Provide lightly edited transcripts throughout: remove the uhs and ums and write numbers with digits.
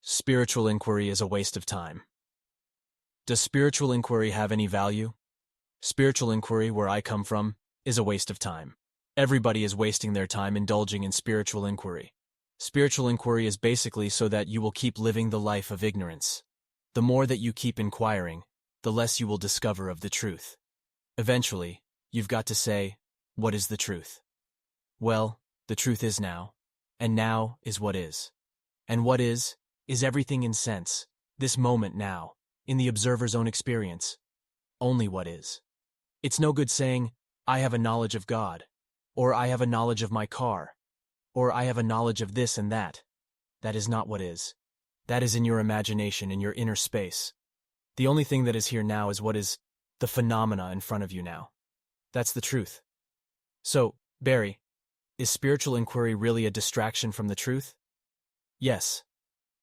Spiritual inquiry is a waste of time. Does spiritual inquiry have any value? Spiritual inquiry, where I come from, is a waste of time. Everybody is wasting their time indulging in spiritual inquiry. Spiritual inquiry is basically so that you will keep living the life of ignorance. The more that you keep inquiring, the less you will discover of the truth. Eventually, you've got to say, what is the truth? Well, the truth is now, and now is what is. And what is everything in sense, this moment now, in the observer's own experience. Only what is. It's no good saying, I have a knowledge of God, or I have a knowledge of my car, or I have a knowledge of this and that. That is not what is. That is in your imagination, in your inner space. The only thing that is here now is what is the phenomena in front of you now. That's the truth. So, Barry, is spiritual inquiry really a distraction from the truth? Yes.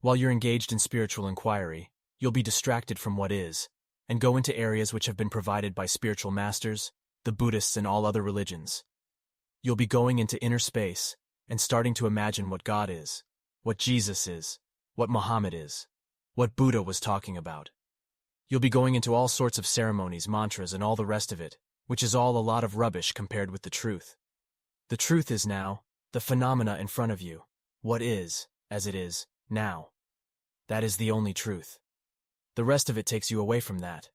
While you're engaged in spiritual inquiry, you'll be distracted from what is, and go into areas which have been provided by spiritual masters, the Buddhists and all other religions. You'll be going into inner space and starting to imagine what God is, what Jesus is, what Muhammad is, what Buddha was talking about. You'll be going into all sorts of ceremonies, mantras, and all the rest of it, which is all a lot of rubbish compared with the truth. The truth is now, the phenomena in front of you, what is, as it is, now. That is the only truth. The rest of it takes you away from that.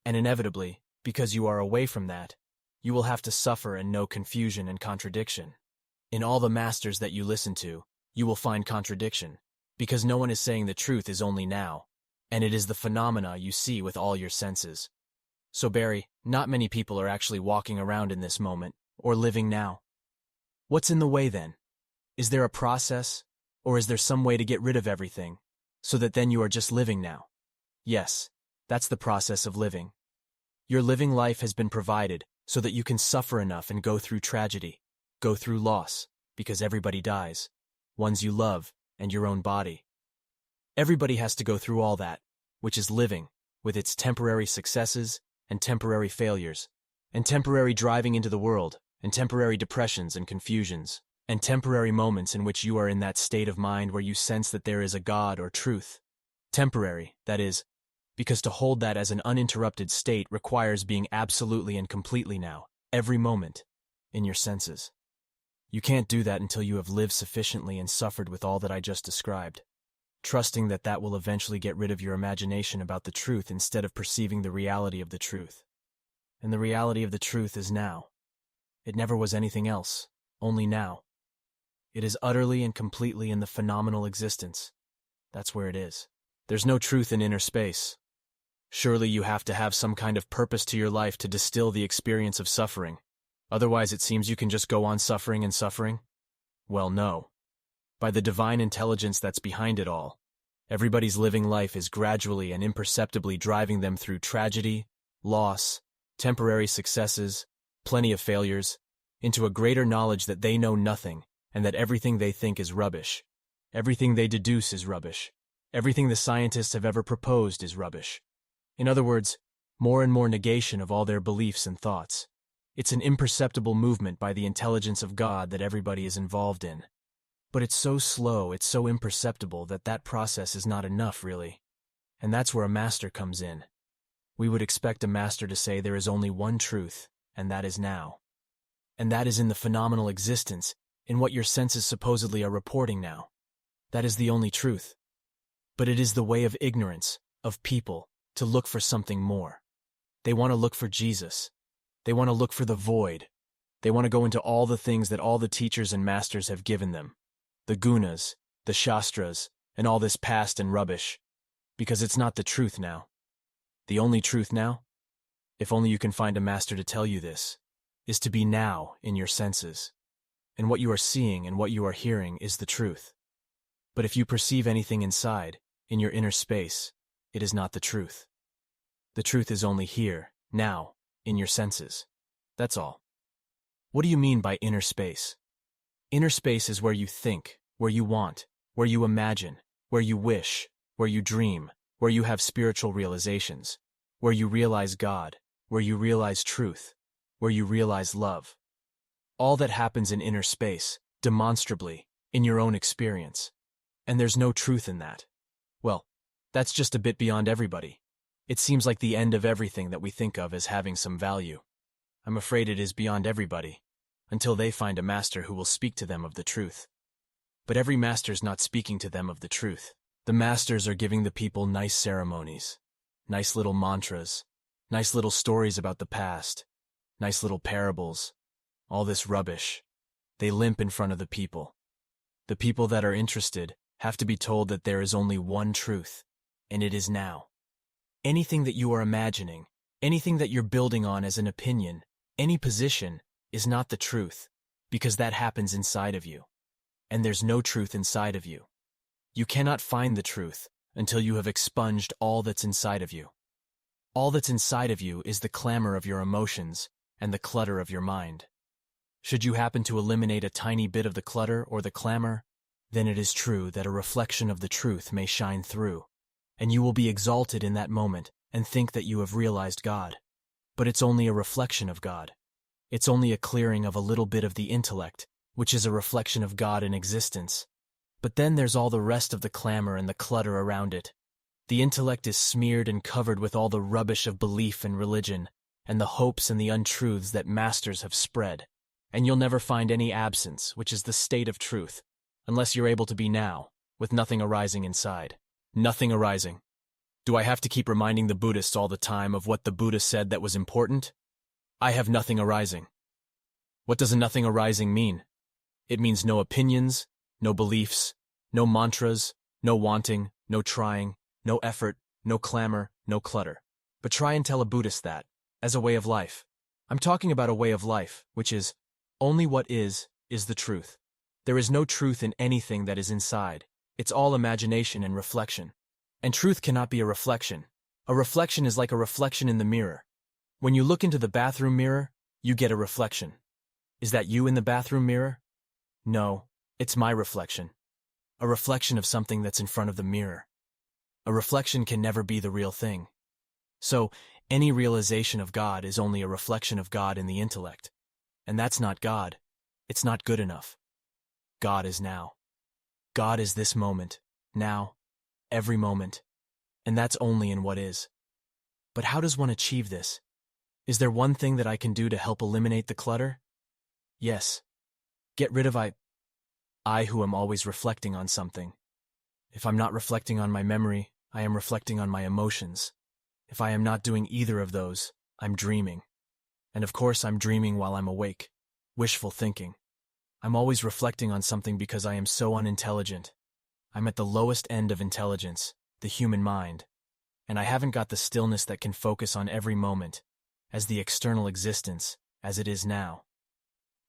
And inevitably, because you are away from that, you will have to suffer and know confusion and contradiction. In all the masters that you listen to, you will find contradiction, because no one is saying the truth is only now, and it is the phenomena you see with all your senses. So Barry, not many people are actually walking around in this moment, or living now. What's in the way then? Is there a process, or is there some way to get rid of everything, so that then you are just living now? Yes, that's the process of living. Your living life has been provided so that you can suffer enough and go through tragedy, go through loss, because everybody dies, ones you love, and your own body. Everybody has to go through all that, which is living, with its temporary successes and temporary failures, and temporary driving into the world, and temporary depressions and confusions, and temporary moments in which you are in that state of mind where you sense that there is a God or truth. Temporary, that is, because to hold that as an uninterrupted state requires being absolutely and completely now, every moment, in your senses. You can't do that until you have lived sufficiently and suffered with all that I just described, trusting that that will eventually get rid of your imagination about the truth instead of perceiving the reality of the truth. And the reality of the truth is now. It never was anything else, only now. It is utterly and completely in the phenomenal existence. That's where it is. There's no truth in inner space. Surely you have to have some kind of purpose to your life to distill the experience of suffering. Otherwise it seems you can just go on suffering and suffering? Well, no. By the divine intelligence that's behind it all, everybody's living life is gradually and imperceptibly driving them through tragedy, loss, temporary successes, plenty of failures, into a greater knowledge that they know nothing and that everything they think is rubbish. Everything they deduce is rubbish. Everything the scientists have ever proposed is rubbish. In other words, more and more negation of all their beliefs and thoughts. It's an imperceptible movement by the intelligence of God that everybody is involved in. But it's so slow, it's so imperceptible that that process is not enough, really. And that's where a master comes in. We would expect a master to say there is only one truth, and that is now. And that is in the phenomenal existence, in what your senses supposedly are reporting now. That is the only truth. But it is the way of ignorance, of people, to look for something more. They want to look for Jesus. They want to look for the void. They want to go into all the things that all the teachers and masters have given them. The gunas, the shastras, and all this past and rubbish. Because it's not the truth now. The only truth now, if only you can find a master to tell you this, is to be now in your senses. And what you are seeing and what you are hearing is the truth. But if you perceive anything inside, in your inner space, it is not the truth. The truth is only here, now, in your senses. That's all. What do you mean by inner space? Inner space is where you think, where you want, where you imagine, where you wish, where you dream, where you have spiritual realizations, where you realize God, where you realize truth, where you realize love. All that happens in inner space, demonstrably, in your own experience. And there's no truth in that. Well, that's just a bit beyond everybody. It seems like the end of everything that we think of as having some value. I'm afraid it is beyond everybody, until they find a master who will speak to them of the truth. But every master's not speaking to them of the truth. The masters are giving the people nice ceremonies, nice little mantras, nice little stories about the past, nice little parables, all this rubbish. They limp in front of the people. The people that are interested have to be told that there is only one truth, and it is now. Anything that you are imagining, anything that you're building on as an opinion, any position, is not the truth, because that happens inside of you. And there's no truth inside of you. You cannot find the truth until you have expunged all that's inside of you. All that's inside of you is the clamor of your emotions and the clutter of your mind. Should you happen to eliminate a tiny bit of the clutter or the clamor, then it is true that a reflection of the truth may shine through, and you will be exalted in that moment and think that you have realized God. But it's only a reflection of God. It's only a clearing of a little bit of the intellect, which is a reflection of God in existence. But then there's all the rest of the clamor and the clutter around it. The intellect is smeared and covered with all the rubbish of belief and religion, and the hopes and the untruths that masters have spread. And you'll never find any absence, which is the state of truth, unless you're able to be now, with nothing arising inside. Nothing arising. Do I have to keep reminding the Buddhists all the time of what the Buddha said that was important? I have nothing arising. What does a nothing arising mean? It means no opinions, no beliefs, no mantras, no wanting, no trying, no effort, no clamor, no clutter. But try and tell a Buddhist that, as a way of life. I'm talking about a way of life, which is, only what is the truth. There is no truth in anything that is inside. It's all imagination and reflection. And truth cannot be a reflection. A reflection is like a reflection in the mirror. When you look into the bathroom mirror, you get a reflection. Is that you in the bathroom mirror? No, it's my reflection. A reflection of something that's in front of the mirror. A reflection can never be the real thing. So, any realization of God is only a reflection of God in the intellect. And that's not God. It's not good enough. God is now. God is this moment, now, every moment. And that's only in what is. But how does one achieve this? Is there one thing that I can do to help eliminate the clutter? Yes. Get rid of I who am always reflecting on something. If I'm not reflecting on my memory, I am reflecting on my emotions. If I am not doing either of those, I'm dreaming. And of course I'm dreaming while I'm awake. Wishful thinking. I'm always reflecting on something because I am so unintelligent. I'm at the lowest end of intelligence, the human mind. And I haven't got the stillness that can focus on every moment, as the external existence, as it is now.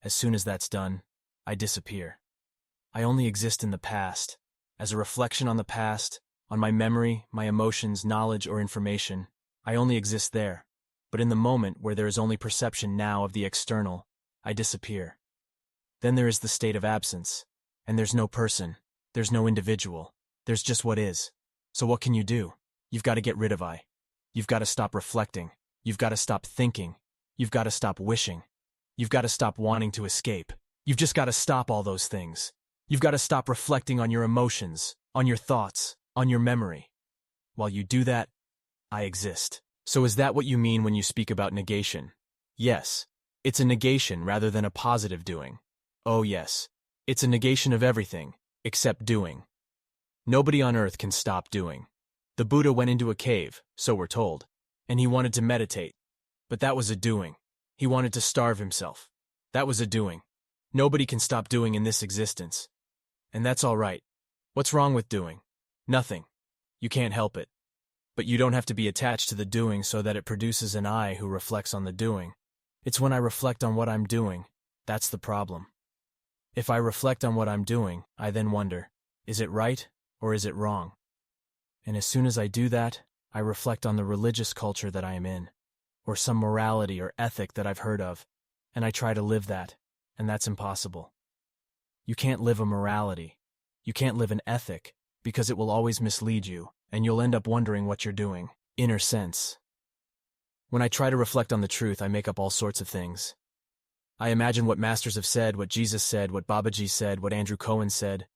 As soon as that's done, I disappear. I only exist in the past, as a reflection on the past, on my memory, my emotions, knowledge, or information. I only exist there. But in the moment where there is only perception now of the external, I disappear. Then there is the state of absence, and there's no person, there's no individual, there's just what is. So what can you do? You've got to get rid of I. You've got to stop reflecting. You've got to stop thinking. You've got to stop wishing. You've got to stop wanting to escape. You've just got to stop all those things. You've got to stop reflecting on your emotions, on your thoughts, on your memory. While you do that, I exist. So is that what you mean when you speak about negation? Yes. It's a negation rather than a positive doing. Oh yes. It's a negation of everything, except doing. Nobody on earth can stop doing. The Buddha went into a cave, so we're told, and he wanted to meditate. But that was a doing. He wanted to starve himself. That was a doing. Nobody can stop doing in this existence. And that's all right. What's wrong with doing? Nothing. You can't help it. But you don't have to be attached to the doing so that it produces an I who reflects on the doing. It's when I reflect on what I'm doing, that's the problem. If I reflect on what I'm doing, I then wonder, is it right or is it wrong? And as soon as I do that, I reflect on the religious culture that I am in, or some morality or ethic that I've heard of, and I try to live that, and that's impossible. You can't live a morality. You can't live an ethic, because it will always mislead you, and you'll end up wondering what you're doing. Inner sense. When I try to reflect on the truth, I make up all sorts of things. I imagine what masters have said, what Jesus said, what Babaji said, what Andrew Cohen said.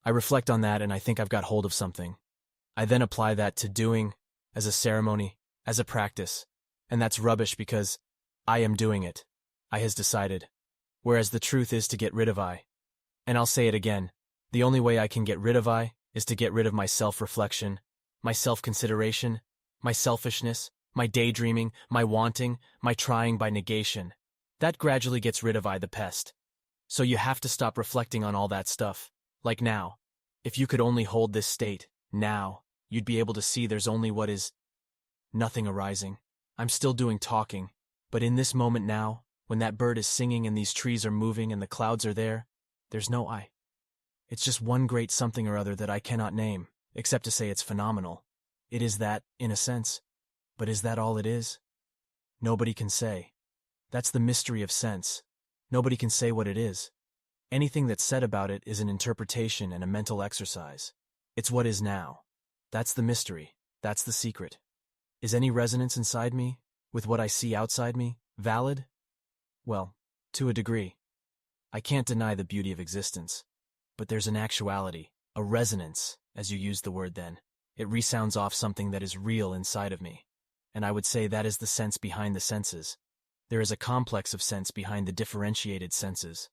I reflect on that and I think I've got hold of something. I then apply that to doing, as a ceremony, as a practice. And that's rubbish because I am doing it. I has decided. Whereas the truth is to get rid of I. And I'll say it again. The only way I can get rid of I is to get rid of my self-reflection, my self-consideration, my selfishness, my daydreaming, my wanting, my trying by negation. That gradually gets rid of I, the pest. So you have to stop reflecting on all that stuff. Like now. If you could only hold this state, now, you'd be able to see there's only what is nothing arising. I'm still doing talking, but in this moment now, when that bird is singing and these trees are moving and the clouds are there, there's no I. It's just one great something or other that I cannot name, except to say it's phenomenal. It is that, in a sense. But is that all it is? Nobody can say. That's the mystery of sense. Nobody can say what it is. Anything that's said about it is an interpretation and a mental exercise. It's what is now. That's the mystery. That's the secret. Is any resonance inside me, with what I see outside me, valid? Well, to a degree. I can't deny the beauty of existence. But there's an actuality, a resonance, as you used the word then. It resounds off something that is real inside of me. And I would say that is the sense behind the senses. There is a complex of sense behind the differentiated senses.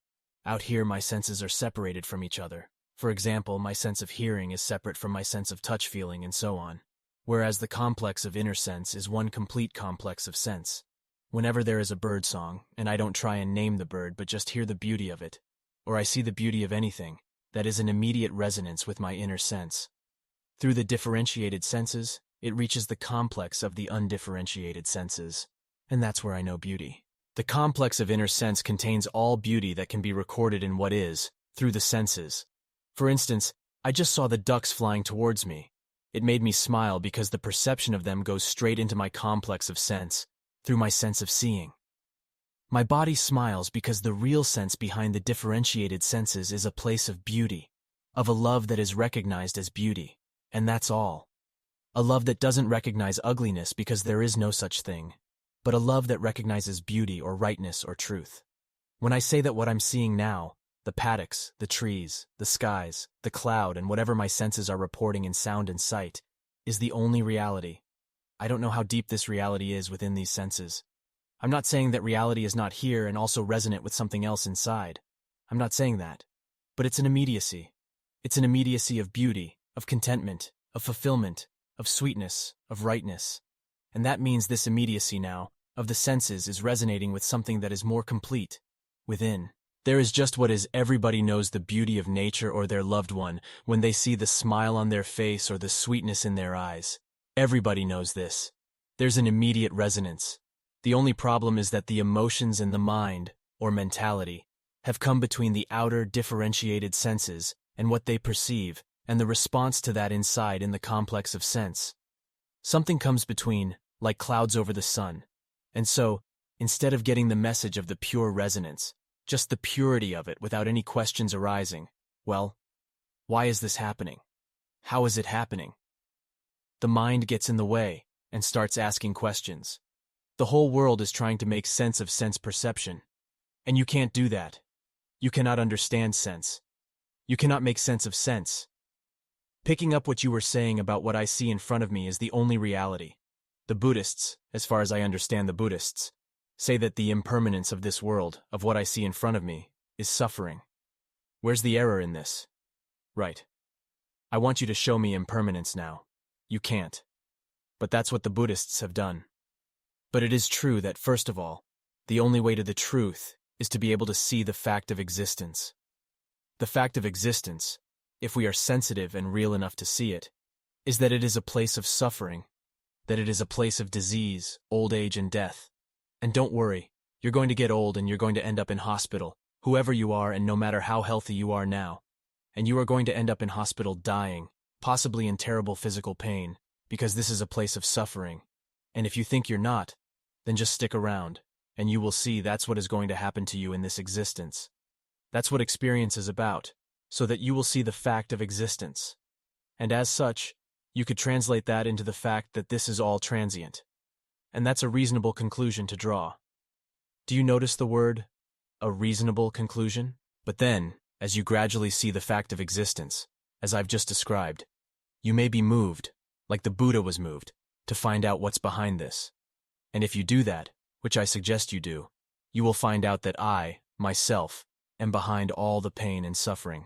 Out here my senses are separated from each other. For example, my sense of hearing is separate from my sense of touch feeling and so on. Whereas the complex of inner sense is one complete complex of sense. Whenever there is a bird song, and I don't try and name the bird but just hear the beauty of it, or I see the beauty of anything, that is an immediate resonance with my inner sense. Through the differentiated senses, it reaches the complex of the undifferentiated senses. And that's where I know beauty. The complex of inner sense contains all beauty that can be recorded in what is, through the senses. For instance, I just saw the ducks flying towards me. It made me smile because the perception of them goes straight into my complex of sense, through my sense of seeing. My body smiles because the real sense behind the differentiated senses is a place of beauty, of a love that is recognized as beauty, and that's all. A love that doesn't recognize ugliness because there is no such thing, but a love that recognizes beauty or rightness or truth. When I say that what I'm seeing now, the paddocks, the trees, the skies, the cloud, and whatever my senses are reporting in sound and sight, is the only reality. I don't know how deep this reality is within these senses. I'm not saying that reality is not here and also resonant with something else inside. I'm not saying that. But it's an immediacy. It's an immediacy of beauty, of contentment, of fulfillment, of sweetness, of rightness. And that means this immediacy now, of the senses, is resonating with something that is more complete, within. There is just what is. Everybody knows the beauty of nature or their loved one when they see the smile on their face or the sweetness in their eyes. Everybody knows this. There's an immediate resonance. The only problem is that the emotions in the mind, or mentality, have come between the outer differentiated senses and what they perceive, and the response to that inside in the complex of sense. Something comes between, like clouds over the sun. And so, instead of getting the message of the pure resonance, just the purity of it without any questions arising, well, why is this happening? How is it happening? The mind gets in the way and starts asking questions. The whole world is trying to make sense of sense perception. And you can't do that. You cannot understand sense. You cannot make sense of sense. Picking up what you were saying about what I see in front of me is the only reality. The Buddhists, as far as I understand the Buddhists, say that the impermanence of this world, of what I see in front of me, is suffering. Where's the error in this? Right. I want you to show me impermanence now. You can't. But that's what the Buddhists have done. But it is true that, first of all, the only way to the truth is to be able to see the fact of existence. The fact of existence, if we are sensitive and real enough to see it, is that it is a place of suffering, that it is a place of disease, old age, and death. And don't worry, you're going to get old and you're going to end up in hospital, whoever you are and no matter how healthy you are now. And you are going to end up in hospital dying, possibly in terrible physical pain, because this is a place of suffering. And if you think you're not, then just stick around, and you will see that's what is going to happen to you in this existence. That's what experience is about, so that you will see the fact of existence. And as such, you could translate that into the fact that this is all transient. And that's a reasonable conclusion to draw. Do you notice the word, a reasonable conclusion? But then, as you gradually see the fact of existence, as I've just described, you may be moved, like the Buddha was moved, to find out what's behind this. And if you do that, which I suggest you do, you will find out that I, myself, am behind all the pain and suffering.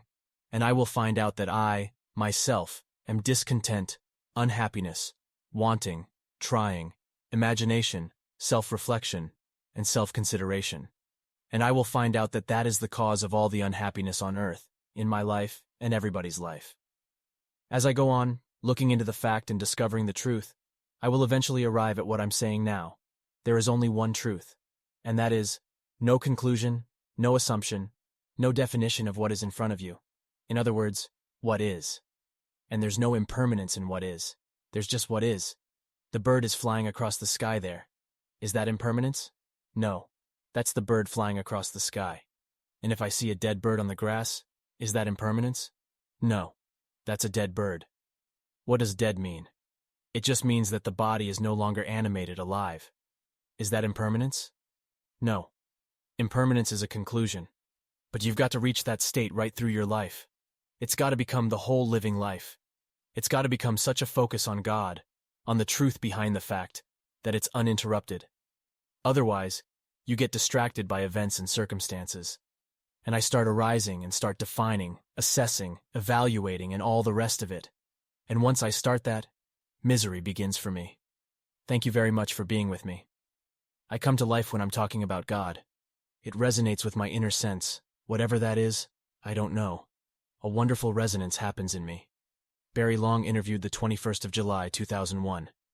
And I will find out that I, myself, am discontent, unhappiness, wanting, trying, imagination, self-reflection, and self-consideration. And I will find out that that is the cause of all the unhappiness on earth, in my life, and everybody's life. As I go on, looking into the fact and discovering the truth, I will eventually arrive at what I'm saying now. There is only one truth, and that is, no conclusion, no assumption, no definition of what is in front of you. In other words, what is. And there's no impermanence in what is. There's just what is. The bird is flying across the sky there. Is that impermanence? No. That's the bird flying across the sky. And if I see a dead bird on the grass, is that impermanence? No. That's a dead bird. What does dead mean? It just means that the body is no longer animated, alive. Is that impermanence? No. Impermanence is a conclusion. But you've got to reach that state right through your life. It's got to become the whole living life. It's got to become such a focus on God, on the truth behind the fact, that it's uninterrupted. Otherwise, you get distracted by events and circumstances. And I start arising and start defining, assessing, evaluating, and all the rest of it. And once I start that, misery begins for me. Thank you very much for being with me. I come to life when I'm talking about God. It resonates with my inner sense. Whatever that is, I don't know. A wonderful resonance happens in me. Barry Long interviewed the 21st of July, 2001.